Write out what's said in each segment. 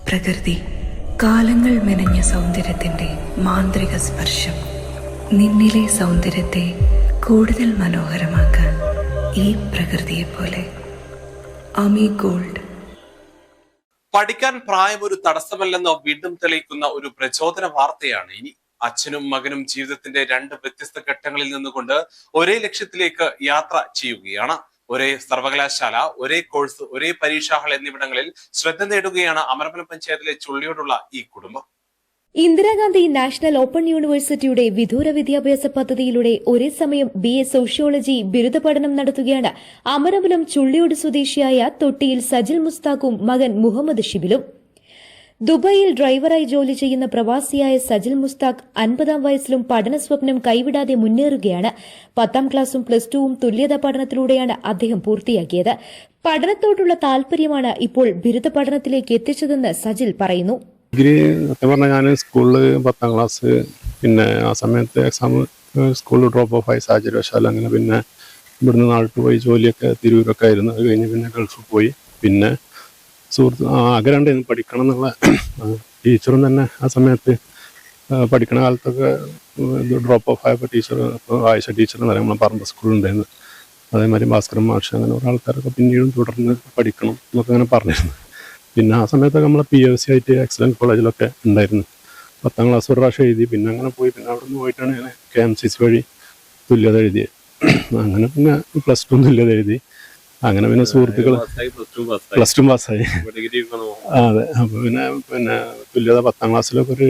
പ്രകൃതി കാലങ്ങൾ മെനഞ്ഞ സൗന്ദര്യത്തിൻ്റെ മാന്ത്രിക സ്പർശം. നിന്നിലെ സൗന്ദര്യത്തെ കൂടുതൽ മനോഹരമാക്കാൻ ഈ പ്രകൃതിയെപ്പോലെ. അമി ഗോൾഡ്. പഠിക്കാൻ പ്രായം ഒരു തടസ്സമല്ലെന്ന് വീണ്ടും തെളിയിക്കുന്ന ഒരു പ്രചോദന വാർത്തയാണ് ഇനി. അച്ഛനും മകനും ജീവിതത്തിന്റെ രണ്ട് വ്യത്യസ്ത ഘട്ടങ്ങളിൽ നിന്നുകൊണ്ട് ഒരേ ലക്ഷ്യത്തിലേക്ക് യാത്ര ചെയ്യുകയാണ്. ഒരേ സർവകലാശാല, ഒരേ കോഴ്സ്, ഒരേ പരീക്ഷാ ഹാൾ എന്നിവിടങ്ങളിൽ ശ്രദ്ധ നേടുകയാണ് അമരമ്പലം പഞ്ചായത്തിലെ ചുള്ളിയോടുള്ള ഈ കുടുംബം. ഇന്ദിരാഗാന്ധി നാഷണൽ ഓപ്പൺ യൂണിവേഴ്സിറ്റിയുടെ വിദൂര വിദ്യാഭ്യാസ പദ്ധതിയിലൂടെ ഒരേ സമയം BA സോഷ്യോളജി ബിരുദ പഠനം നടത്തുകയാണ് അമരമ്പലം ചുള്ളിയോട് സ്വദേശിയായ തൊട്ടിയിൽ സജിൽ മുസ്താഖും മകൻ മുഹമ്മദ് ഷിബിലും. ദുബായിൽ ഡ്രൈവറായി ജോലി ചെയ്യുന്ന പ്രവാസിയായ സജിൽ മുസ്താഖ് 50-ാം വയസ്സിലും പഠന സ്വപ്നം കൈവിടാതെ മുന്നേറുകയാണ്. 10ാം ക്ലാസും +2വും തുല്യതാ പഠനത്തിലൂടെയാണ് അദ്ദേഹം പൂർത്തിയാക്കിയത്. പഠനത്തോടുള്ള താൽപര്യമാണ് ഇപ്പോൾ ബിരുദ പഠനത്തിലേക്ക് എത്തിച്ചതെന്ന് സജിൽ പറയുന്നു. ഡിഗ്രി സത്യം പറഞ്ഞാൽ ഞാൻ സ്കൂളിൽ 10ാം ക്ലാസ്, പിന്നെ ആ സമയത്ത് എക്സാം സ്കൂളിൽ ഡ്രോപ്പ് ഓഫ് ആയി സാഹചര്യവശാൽ അങ്ങനെ പിന്നെ ഇവിടുന്ന് നാട്ടിൽ പോയി ജോലിയൊക്കെ തിരൂരൊക്കെ ആയിരുന്നു. അത് കഴിഞ്ഞ് പിന്നെ ഗൾഫിൽ പോയി. പിന്നെ ആഗ്രഹം പഠിക്കണം എന്നുള്ള ടീച്ചറും തന്നെ ആ സമയത്ത് പഠിക്കണ കാലത്തൊക്കെ ഡ്രോപ്പ് ഓഫ് ആയപ്പോൾ ടീച്ചർ ആയിഷ ടീച്ചർ എന്ന് പറയുമ്പോൾ പറമ്പ് സ്കൂളുണ്ടായിരുന്നു. അതേമാതിരി ഭാസ്കരൻ മാഷ് അങ്ങനെ ഓരോ ആൾക്കാരൊക്കെ പിന്നീടും തുടർന്ന് പഠിക്കണം എന്നൊക്കെ അങ്ങനെ പറഞ്ഞിരുന്നു. പിന്നെ ആ സമയത്തൊക്കെ നമ്മളെ PUC ആയിട്ട് എക്സലൻസ് കോളേജിലൊക്കെ ഉണ്ടായിരുന്നു. 10ാം ക്ലാസ് ഒരു പ്രാവശ്യം എഴുതി. പിന്നെ അങ്ങനെ പോയി. പിന്നെ അവിടെ നിന്ന് പോയിട്ടാണ് ഞാൻ KMCC വഴി തുല്യത എഴുതിയത്. അങ്ങനെ പിന്നെ +2 തുല്യത എഴുതി. അങ്ങനെ പിന്നെ സുഹൃത്തുക്കൾ +2 പാസ്സായി. അതെ. അപ്പോൾ പിന്നെ തുല്യത 10ാം ക്ലാസ്സിലൊക്കെ ഒരു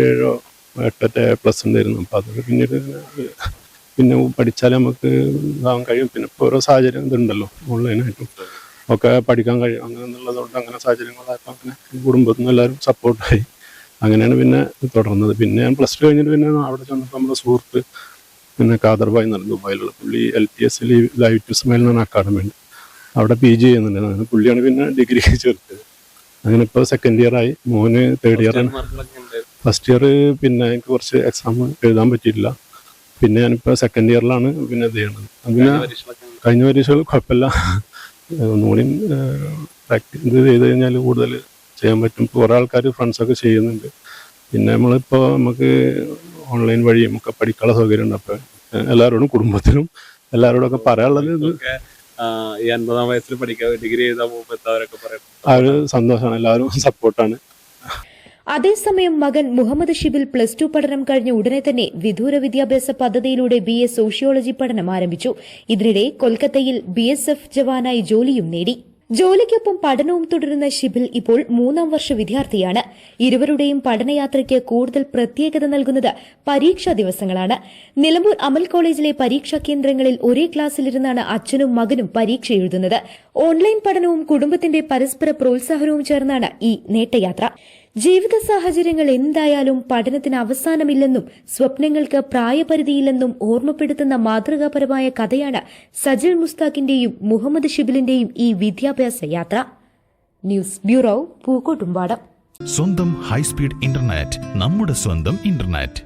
7-8 ഉണ്ടായിരുന്നു. അപ്പോൾ അതൊക്കെ പിന്നീട് പിന്നെ പഠിച്ചാൽ നമുക്ക് ഇതാവാൻ കഴിയും. പിന്നെ ഇപ്പോൾ ഓരോ സാഹചര്യം ഇതുണ്ടല്ലോ, ഓൺലൈനായിട്ടും ഒക്കെ പഠിക്കാൻ കഴിയും. അങ്ങനെ എന്നുള്ളതുകൊണ്ട് അങ്ങനെ സാഹചര്യങ്ങളായപ്പോൾ അങ്ങനെ കുടുംബത്തിൽ നിന്ന് എല്ലാവരും സപ്പോർട്ടായി. അങ്ങനെയാണ് പിന്നെ തുടർന്നത്. പിന്നെ ഞാൻ +2 കഴിഞ്ഞിട്ട് പിന്നെ അവിടെ ചെന്നപ്പോൾ നമ്മുടെ സുഹൃത്ത് പിന്നെ കാദർബായി എന്ന് പറഞ്ഞു, ദുബായിലുള്ള പുള്ളി LTS ലൈവ് ടു സ്മൈൽ എന്നാണ് അക്കാഡമി ഉണ്ട്, അവിടെ PG ചെയ്യുന്നുണ്ട്. അങ്ങനെ പുള്ളിയാണ് പിന്നെ ഡിഗ്രി ചേർത്തത്. അങ്ങനെ ഇപ്പോൾ 2nd ഇയർ ആയി. മോന് 3rd ഇയർ ആണ്. ഫസ്റ്റ് ഇയർ പിന്നെ എനിക്ക് കുറച്ച് എക്സാം എഴുതാൻ പറ്റിയിട്ടില്ല. പിന്നെ ഞാനിപ്പോൾ 2nd ഇയറിലാണ് പിന്നെ ഇത് ചെയ്യണത്. പിന്നെ കഴിഞ്ഞ പരീക്ഷകൾ കുഴപ്പമില്ല. ഒന്നുകൂടി പ്രാക്ടീസ് ഇത് ചെയ്ത് കഴിഞ്ഞാൽ കൂടുതൽ ചെയ്യാൻ പറ്റും. ഇപ്പോൾ കുറേ ആൾക്കാർ ഫ്രണ്ട്സൊക്കെ ചെയ്യുന്നുണ്ട്. പിന്നെ നമ്മളിപ്പോൾ നമുക്ക് ഓൺലൈൻ വഴി നമുക്ക് പഠിക്കാനുള്ള സൗകര്യം ഉണ്ട്. അപ്പോൾ എല്ലാവരോടും കുടുംബത്തിനും എല്ലാവരോടും ഒക്കെ പറയാനുള്ളത് ഈ 50ാം വയസ്സിൽ പഠിക്കാൻ ഡിഗ്രി ചെയ്താൽ പോകുമ്പോൾ ആ ഒരു സന്തോഷമാണ്. എല്ലാവരും സപ്പോർട്ടാണ്. അതേസമയം മകൻ മുഹമ്മദ് ഷിബിൽ +2 പഠനം കഴിഞ്ഞ ഉടനെ തന്നെ വിദൂര വിദ്യാഭ്യാസ പദ്ധതിയിലൂടെ BA സോഷ്യോളജി പഠനം ആരംഭിച്ചു. ഇതിനിടെ കൊൽക്കത്തയിൽ BSF ജവാനായി ജോലിയും നേടി. ജോലിക്കൊപ്പം പഠനവും തുടരുന്ന ഷിബിൽ ഇപ്പോൾ 3ാം വർഷ വിദ്യാർത്ഥിയാണ്. ഇരുവരുടെയും പഠനയാത്രയ്ക്ക് കൂടുതൽ പ്രത്യേകത നൽകുന്നത് പരീക്ഷാ ദിവസങ്ങളാണ്. നിലമ്പൂർ അമൽ കോളേജിലെ പരീക്ഷാ കേന്ദ്രങ്ങളിൽ ഒരേ ക്ലാസ്സിലിരുന്നാണ് അച്ഛനും മകനും പരീക്ഷ എഴുതുന്നത്. ഓൺലൈൻ പഠനവും കുടുംബത്തിന്റെ പരസ്പര പ്രോത്സാഹനവും ചേർന്നാണ് ഈ നേട്ടയാത്ര. ജീവിത സാഹചര്യങ്ങൾ എന്തായാലും പഠനത്തിന് അവസാനമില്ലെന്നും സ്വപ്നങ്ങൾക്ക് പ്രായപരിധിയില്ലെന്നും ഓർമ്മപ്പെടുത്തുന്ന മാതൃകാപരമായ കഥയാണ് സജിൽ മുസ്താഖിന്റെയും മുഹമ്മദ് ഷിബിലിന്റെയും ഈ വിദ്യാഭ്യാസ യാത്ര. News bureau, Pookkottumpadam. സ്വന്തം ഹൈസ്പീഡ് ഇന്റർനെറ്റ്, നമ്മുടെ സ്വന്തം ഇന്റർനെറ്റ്.